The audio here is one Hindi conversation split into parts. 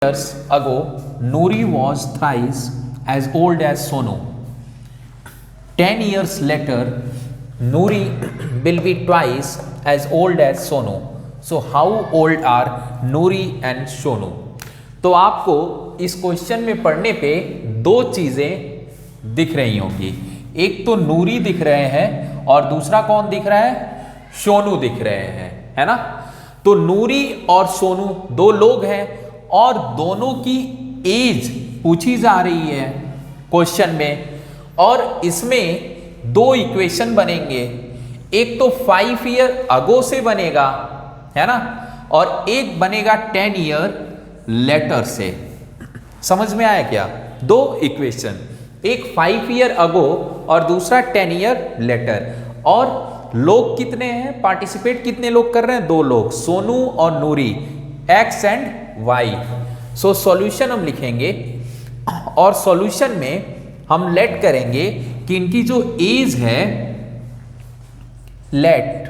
Years ago, Nuri was thrice as old as Sonu. 10 years later, Nuri will be twice as old as Sonu. So how old are Nuri and Sonu? तो आपको इस क्वेश्चन में पढ़ने पे दो चीजें दिख रही होंगी। एक तो नूरी दिख रहे हैं और दूसरा कौन दिख रहा है? सोनू दिख रहे हैं, है ना। तो नूरी और सोनू दो लोग हैं और दोनों की एज पूछी जा रही है क्वेश्चन में, और इसमें दो इक्वेशन बनेंगे। एक तो 5 ईयर अगो से बनेगा, है ना, और एक बनेगा 10 ईयर लेटर से। समझ में आया क्या? दो इक्वेशन, एक 5 ईयर अगो और दूसरा 10 ईयर लेटर। और लोग कितने हैं, पार्टिसिपेट कितने लोग कर रहे हैं? दो लोग, सोनू और Noori, X and Y. So solution हम लिखेंगे और सॉल्यूशन में हम लेट करेंगे कि इनकी जो एज है, let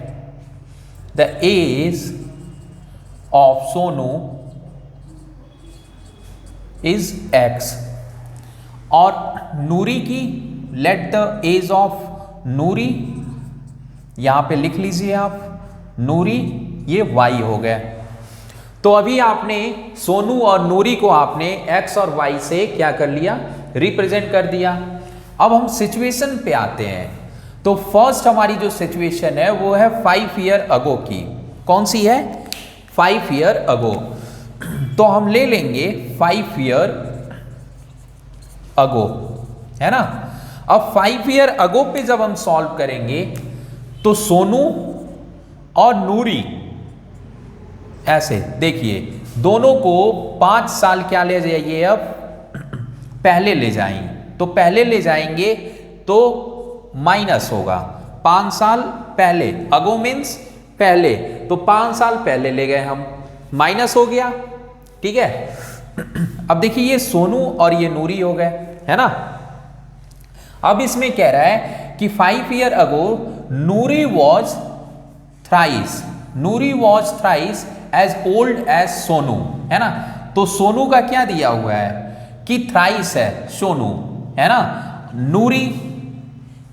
the age of Sonu is X और नूरी की let the age of Noori, यहां पे लिख लीजिए आप, नूरी, ये वाई हो गया। तो अभी आपने सोनू और नूरी को आपने एक्स और वाई से क्या कर लिया? रिप्रेजेंट कर दिया। अब हम सिचुएशन पे आते हैं। तो फर्स्ट हमारी जो सिचुएशन है वो है 5 ईयर अगो की। कौन सी है? 5 ईयर अगो। तो हम ले लेंगे 5 ईयर अगो, है ना। अब 5 ईयर अगो पे जब हम सॉल्व करेंगे तो सोनू और नूरी, ऐसे देखिए, दोनों को 5 साल क्या ले जाइए, अब पहले ले जाएंगे। तो पहले ले जाएंगे तो माइनस होगा 5 साल पहले, अगो मीन्स पहले, तो 5 साल पहले ले गए हम, माइनस हो गया, ठीक है। अब देखिए ये सोनू और ये नूरी हो गए, है ना। अब इसमें कह रहा है कि 5 year ago Noori was thrice as old as Sonu, है ना। तो सोनू का क्या दिया हुआ है कि थ्राइस है सोनू, है ना। नूरी,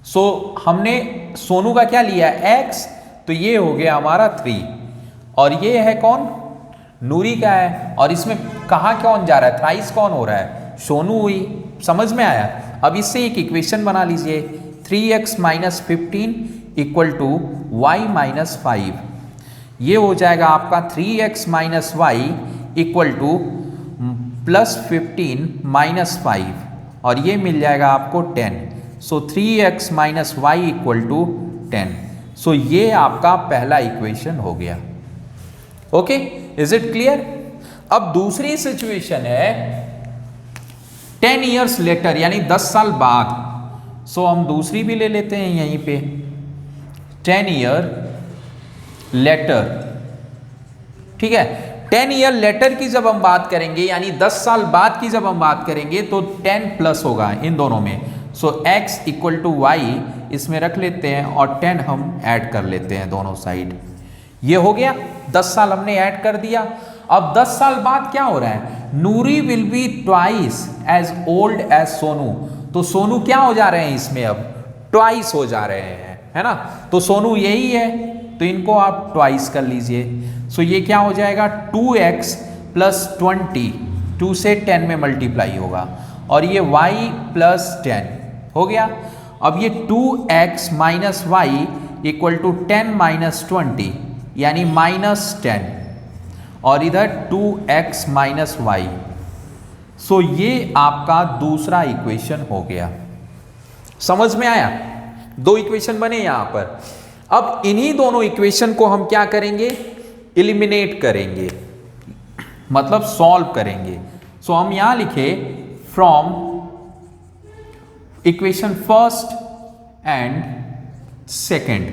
सो हमने सोनू का क्या लिया? एक्स, तो ये हो गया हमारा 3, और ये है कौन? नूरी का है। और इसमें कहाँ कौन जा रहा है? थ्राइस कौन हो रहा है? सोनू हुई। समझ में आया? अब इससे एक इक्वेशन बना लीजिए, 3x - 15 = y - 5। ये हो जाएगा आपका 3x - y = +15 - 5, और ये मिल जाएगा आपको 10। सो 3x - y = 10। सो ये आपका पहला इक्वेशन हो गया। Okay, is it clear? अब दूसरी सिचुएशन है 10 ईयर्स लेटर, यानी 10 साल बाद। सो हम दूसरी भी ले लेते हैं यहीं पे, 10 ईयर लेटर, ठीक है। 10 ईयर लेटर की जब हम बात करेंगे, यानी 10 साल बाद की जब हम बात करेंगे, तो 10 प्लस होगा इन दोनों में। सो x = y इसमें रख लेते हैं और 10 हम ऐड कर लेते हैं दोनों साइड। ये हो गया, 10 साल हमने ऐड कर दिया। अब 10 साल बाद क्या हो रहा है? Noori will be twice as old as Sonu. तो सोनू क्या हो जा रहे हैं इसमें? अब ट्वाइस हो जा रहे हैं, है ना। तो सोनू यही है, तो इनको आप ट्वाइस कर लीजिए। सो ये क्या हो जाएगा? 2x + 20, 2 से 10 में मल्टीप्लाई होगा, और ये y + 10 हो गया। अब ये 2x - y = 10 - 20, यानी -10, और इधर 2x - y। सो ये आपका दूसरा इक्वेशन हो गया। समझ में आया? दो इक्वेशन बने यहां पर। अब इन्हीं दोनों इक्वेशन को हम क्या करेंगे? एलिमिनेट करेंगे, मतलब सॉल्व करेंगे। सो हम यहां लिखे from equation first and second.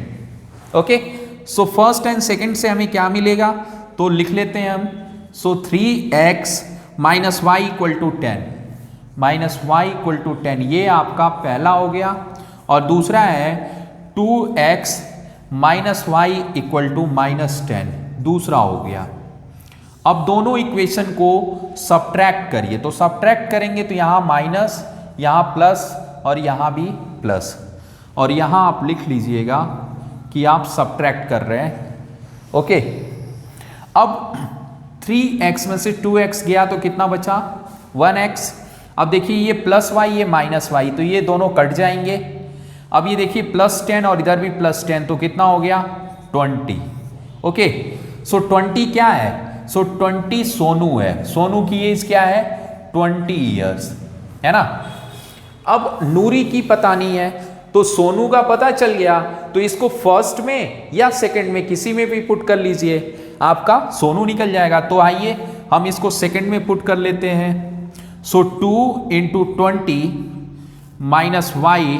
Okay, so first and second से हमें क्या मिलेगा? तो लिख लेते हैं हम। सो 3x - y = 10, ये आपका पहला हो गया, और दूसरा है 2x - y = -10, दूसरा हो गया। अब दोनों इक्वेशन को सब्ट्रैक्ट करिए, तो सब्ट्रैक्ट करेंगे तो यहाँ माइनस, यहाँ प्लस और यहाँ भी प्लस, और यहाँ आप लिख लीजिएगा कि आप सब्ट्रैक्ट कर रहे हैं। ओके, अब 3x में से 2x गया तो कितना बचा 1x। अब देखिए ये प्लस वाई ये माइनस वाई, तो ये दोनों कट जाएंगे। अब ये देखिए +10 और इधर भी +10, तो कितना हो गया 20। ओके, सो 20 क्या है, सो 20 सोनू है, सोनू की एज क्या है 20 ईयर्स, है ना। अब नूरी की पता नहीं है, तो सोनू का पता चल गया, तो इसको फर्स्ट में या सेकंड में किसी में भी पुट कर लीजिए, आपका सोनू निकल जाएगा। तो आइए हम इसको सेकंड में पुट कर लेते हैं। सो 2 इंटू 20 माइनस वाई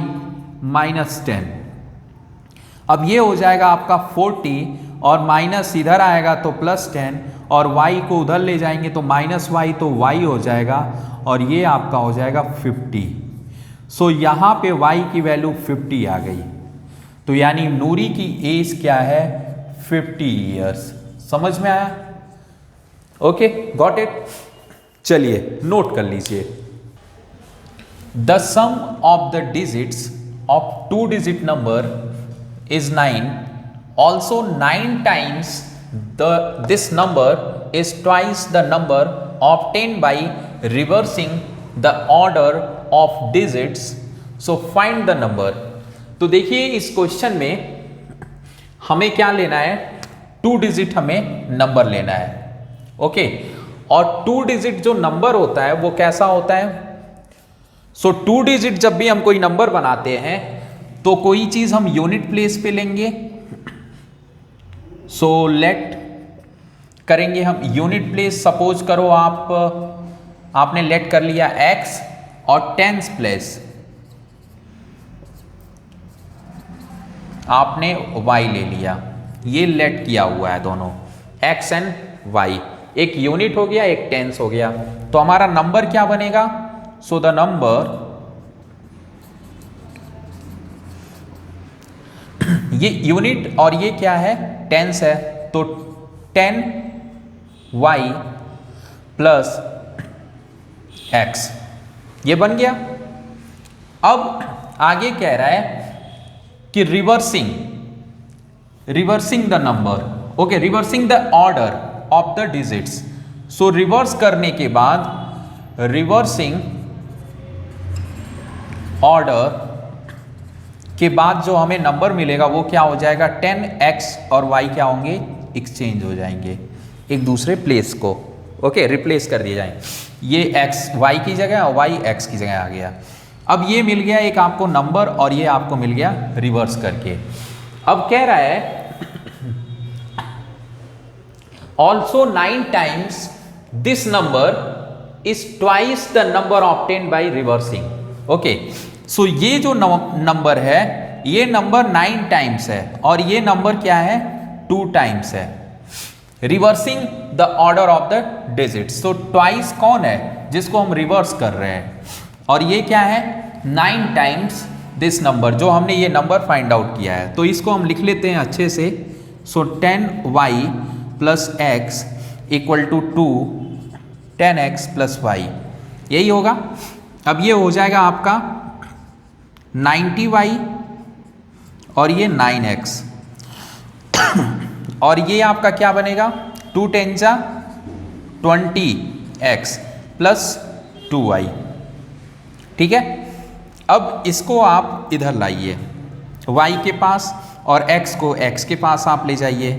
माइनस 10, अब ये हो जाएगा आपका 40 और माइनस इधर आएगा तो +10 और y को उधर ले जाएंगे तो -y, तो y हो जाएगा और ये आपका हो जाएगा 50। सो यहाँ पे y की वैल्यू 50 आ गई, तो यानी नूरी की एज क्या है 50 ईयर्स। समझ में आया? Okay, got it. चलिए नोट कर लीजिए, the sum of the digits of 2-digit number is 9. Also 9 times this number is twice the number obtained by reversing the order of digits. So find the number. तो देखिए इस क्वेश्चन में हमें क्या लेना है, 2 डिजिट हमें नंबर लेना है। ओके, और 2 डिजिट जो नंबर होता है वो कैसा होता है, सो 2 डिजिट जब भी हम कोई नंबर बनाते हैं तो कोई चीज हम यूनिट प्लेस पे लेंगे। सो लेट करेंगे हम यूनिट प्लेस, सपोज करो आपने लेट कर लिया x और टेंस प्लेस आपने y ले लिया, ये लेट किया हुआ है दोनों x एंड y, एक यूनिट हो गया एक टेंस हो गया, तो हमारा नंबर क्या बनेगा, सो द नंबर, ये यूनिट और ये क्या है टेंस है, तो 10y प्लस x ये बन गया। अब आगे कह रहा है कि reversing the number, okay, reversing the order of the digits. So reverse करने के बाद रिवर्सिंग ऑर्डर के बाद जो हमें नंबर मिलेगा वो क्या हो जाएगा 10x और y क्या होंगे एक्सचेंज हो जाएंगे एक दूसरे प्लेस को, ओके, रिप्लेस कर दिए जाएंगे, ये x y की जगह और y x की जगह आ गया। अब ये मिल गया एक आपको नंबर और ये आपको मिल गया रिवर्स करके। अब कह रहा है also 9 times this number is twice the number obtained by reversing. Okay, so ये जो नंबर है ये नंबर 9 टाइम्स है और ये नंबर क्या है 2 टाइम्स है। Reversing the order of the digits, तो ट्वाइस कौन है जिसको हम रिवर्स कर रहे हैं, और ये क्या है 9 टाइम्स दिस नंबर जो हमने ये नंबर फाइंड आउट किया है। तो इसको हम लिख लेते हैं अच्छे से। So 10y plus x equal to 2 10x plus y, यही होगा। अब ये हो जाएगा आपका 90y और ये 9x और ये आपका क्या बनेगा 2 10 जा 20x प्लस 2y, ठीक है। अब इसको आप इधर लाइए y के पास और x को x के पास आप ले जाइए,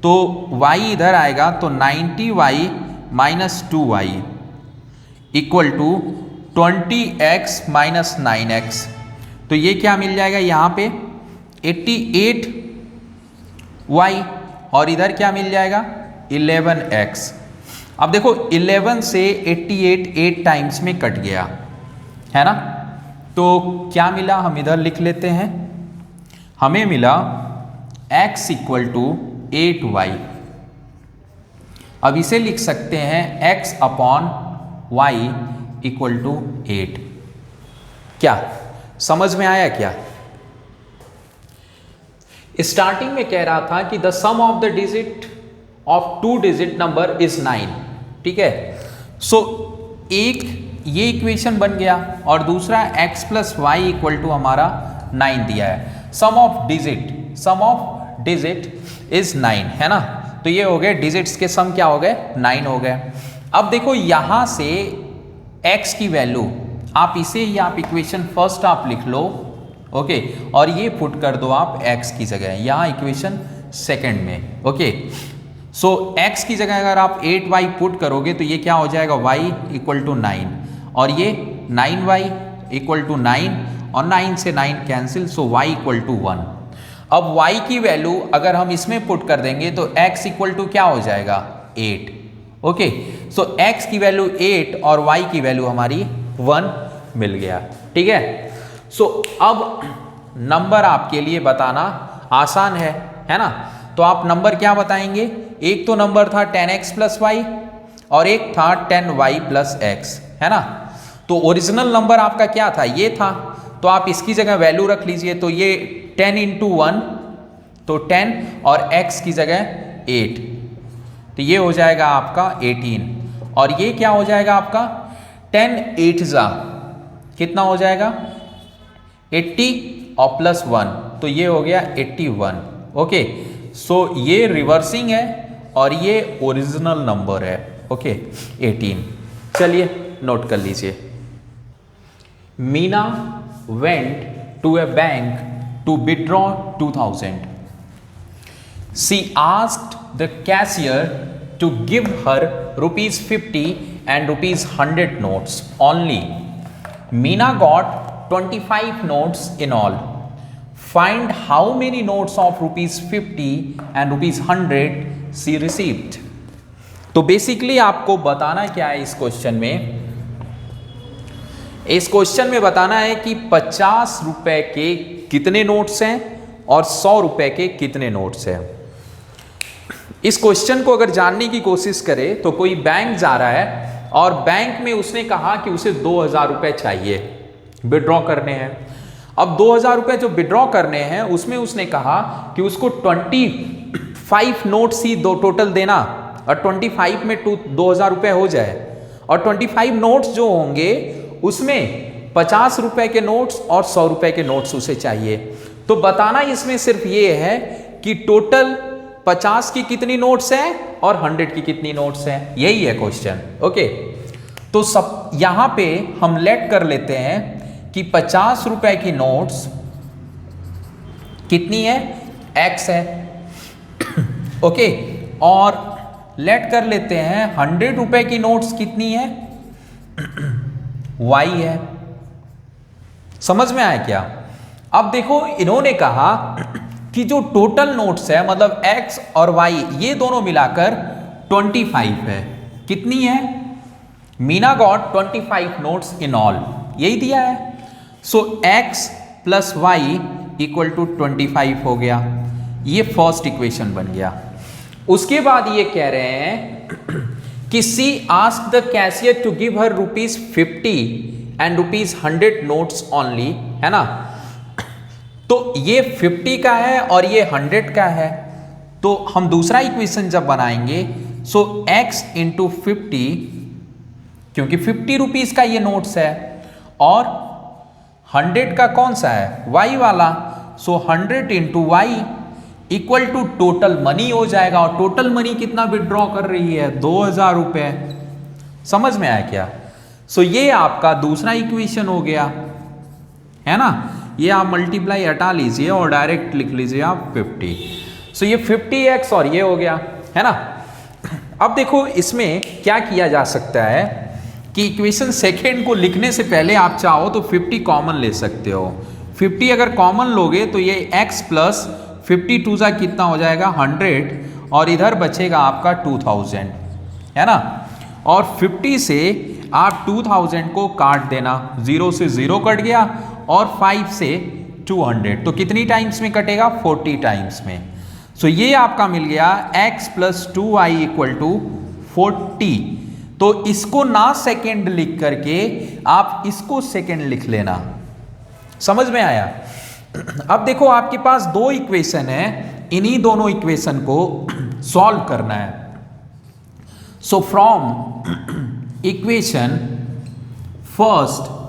तो y इधर आएगा तो 90y minus 2y equal to 20x minus 9x, तो ये क्या मिल जाएगा यहाँ पे 88y और इधर क्या मिल जाएगा 11x। अब देखो 11 से 88 8 टाइम्स में कट गया है ना, तो क्या मिला हम इधर लिख लेते हैं, हमें मिला x इक्वल टू 8y। अब इसे लिख सकते हैं x upon y equal to 8। क्या समझ में आया क्या? स्टार्टिंग में कह रहा था कि the sum of the digit of 2 digit number is 9। ठीक है, सो एक ये इक्वेशन बन गया और दूसरा x plus Y equal to हमारा 9 दिया है। सम ऑफ डिजिट इज 9 है ना, तो ये हो गए डिजिट्स के सम क्या हो गए 9 हो गए। अब देखो यहां से x की वैल्यू आप इसे ही आप इक्वेशन फर्स्ट आप लिख लो, ओके, और ये पुट कर दो आप x की जगह, यहाँ इक्वेशन सेकंड में, ओके। सो x की जगह अगर आप 8y पुट करोगे तो ये क्या हो जाएगा y इक्वल टू 9 और ये 9y इक्वल टू 9 और 9 से 9 cancel, so y equal to 1। अब y की वैल्यू अगर हम इसमें पुट कर देंगे तो x इक्वल टू क्या हो जाएगा 8, ओके। सो x की वैल्यू 8 और y की वैल्यू हमारी 1 मिल गया। ठीक है, सो अब नंबर आपके लिए बताना आसान है ना, तो आप नंबर क्या बताएंगे, एक तो नंबर था 10x प्लस वाई और एक था 10y प्लस x, है ना। तो ओरिजिनल नंबर आपका क्या था, ये था, तो आप इसकी जगह वैल्यू रख लीजिए, तो ये 10 इंटू 1 तो 10 और x की जगह 8, तो ये हो जाएगा आपका 18 और ये क्या हो जाएगा आपका 10 8 जा कितना हो जाएगा 80 और प्लस 1, तो ये हो गया 81, ओके। सो ये रिवर्सिंग है और ये ओरिजिनल नंबर है, ओके 18। चलिए नोट कर लीजिए। Meena went to a bank to withdraw 2000. She asked the cashier to give her rupees 50 and rupees 100 notes only. Meena got 25 notes in all. Find how many notes of rupees 50 and rupees 100 she received. तो बेसिकली आपको बताना क्या है इस क्वेश्चन में, इस क्वेश्चन में बताना है कि 50 रुपए के कितने नोट्स हैं और 100 रुपए के कितने नोट्स हैं। इस क्वेश्चन को अगर जानने की कोशिश करें तो कोई बैंक जा रहा है और बैंक में उसने कहा कि उसे 2000 रुपए चाहिए, विड्रॉ करने हैं। अब 2000 रुपए जो विड्रॉ करने हैं उसमें उसने कहा कि उसको 25 नोट्स ही दो टोटल देना और 25 में 2000 रुपए हो जाए, और 25 नोट्स जो होंगे उसमें 50 रुपए के नोट्स और 100 रुपए के नोट्स उसे चाहिए। तो बताना इसमें सिर्फ ये है कि टोटल 50 की कितनी नोट्स हैं और 100 की कितनी नोट्स हैं, यही है क्वेश्चन, ओके। तो सब यहां पे हम लेट कर लेते हैं कि 50 रुपए की नोट्स कितनी है, x है, ओके, और लेट कर लेते हैं 100 रुपए की नोट्स कितनी है, y है। समझ में आया क्या? अब देखो इन्होंने कहा कि जो टोटल नोट्स है मतलब x और y ये दोनों मिलाकर 25 है, कितनी है, Meena got 25 notes in all, यही दिया है। So x plus Y equal to 25 हो गया, ये फर्स्ट इक्वेशन बन गया। उसके बाद ये कह रहे हैं कि she ask the cashier to give her rupees 50 and rupees 100 notes only, है ना। तो ये 50 का है और ये 100 का है, तो हम दूसरा इक्वेशन जब बनाएंगे सो x इंटू 50, क्योंकि 50 रुपीज का ये नोट्स है और 100 का कौन सा है, y वाला, so 100 into Y equal to total money हो जाएगा। और टोटल मनी कितना विड्रॉ कर रही है, 2000 रुपए। समझ में आया क्या? सो ये आपका दूसरा इक्वेशन हो गया, है ना। ये आप मल्टीप्लाई हटा लीजिए और डायरेक्ट लिख लीजिए आप 50। सो ये 50x और ये हो गया, है ना। अब देखो इसमें क्या किया जा सकता है कि इक्वेशन सेकेंड को लिखने से पहले आप चाहो तो 50 कॉमन ले सकते हो। 50 अगर कॉमन लोगे तो ये x प्लस 52 जा कितना हो जाएगा 100 और इधर बचेगा आपका 2000, है ना। और 50 से आप 2000 को काट देना, 0 से 0 कट गया और 5 से 200, तो कितनी टाइम्स में कटेगा, 40 टाइम्स में। सो ये आपका मिल गया x plus 2y equal to 40। तो इसको ना सेकेंड लिख करके आप इसको सेकेंड लिख लेना। समझ में आया? अब देखो आपके पास दो इक्वेशन है, इन्हीं दोनों इक्वेशन को सॉल्व करना है। So from equation first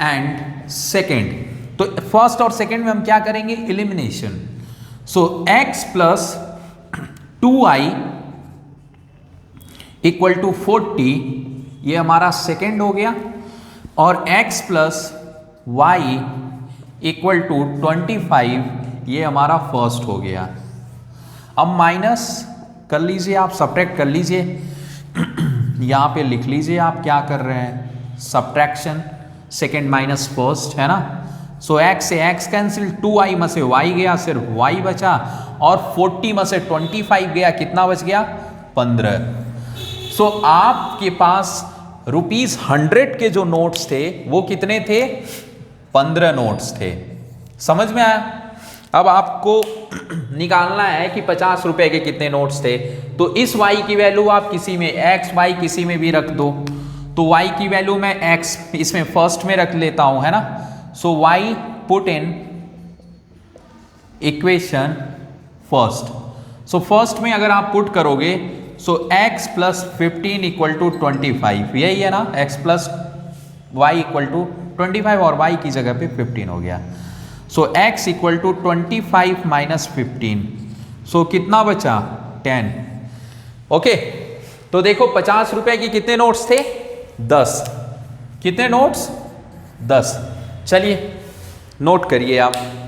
and second, तो फर्स्ट और सेकेंड में हम क्या करेंगे, elimination. So x plus 2i equal to 40, ये हमारा सेकेंड हो गया, और x plus Y equal to 25, ये हमारा फर्स्ट हो गया। अब माइनस कर लीजिए, आप सब्ट्रैक्ट कर लीजिए, यहां पे लिख लीजिए आप क्या कर रहे हैं, सब्ट्रैक्शन, सेकेंड माइनस फर्स्ट, है ना। सो x से x कैंसिल, 2i में से y गया, सिर्फ y बचा, और 40 में से 25 गया, कितना बच गया, 15। सो आपके पास ₹100 के जो नोट्स थे वो कितने थे, 15 नोट्स थे। समझ में आया। अब आपको निकालना है कि 50 रुपए के कितने नोट्स थे, तो इस y की वैल्यू आप किसी में x y किसी में भी रख दो। तो y की वैल्यू मैं x इसमें फर्स्ट में रख लेता हूं, है ना। So y put in equation first. So first में अगर आप पुट करोगे, so x plus 15 equal to 25, यही है ना, x plus Y equal to 25, और y की जगह पे 15 हो गया। So x equal to 25 minus 15, so कितना बचा, 10। ओके, तो देखो 50 रुपए की कितने नोट्स थे, 10। कितने नोट्स, 10। चलिए नोट करिए आप।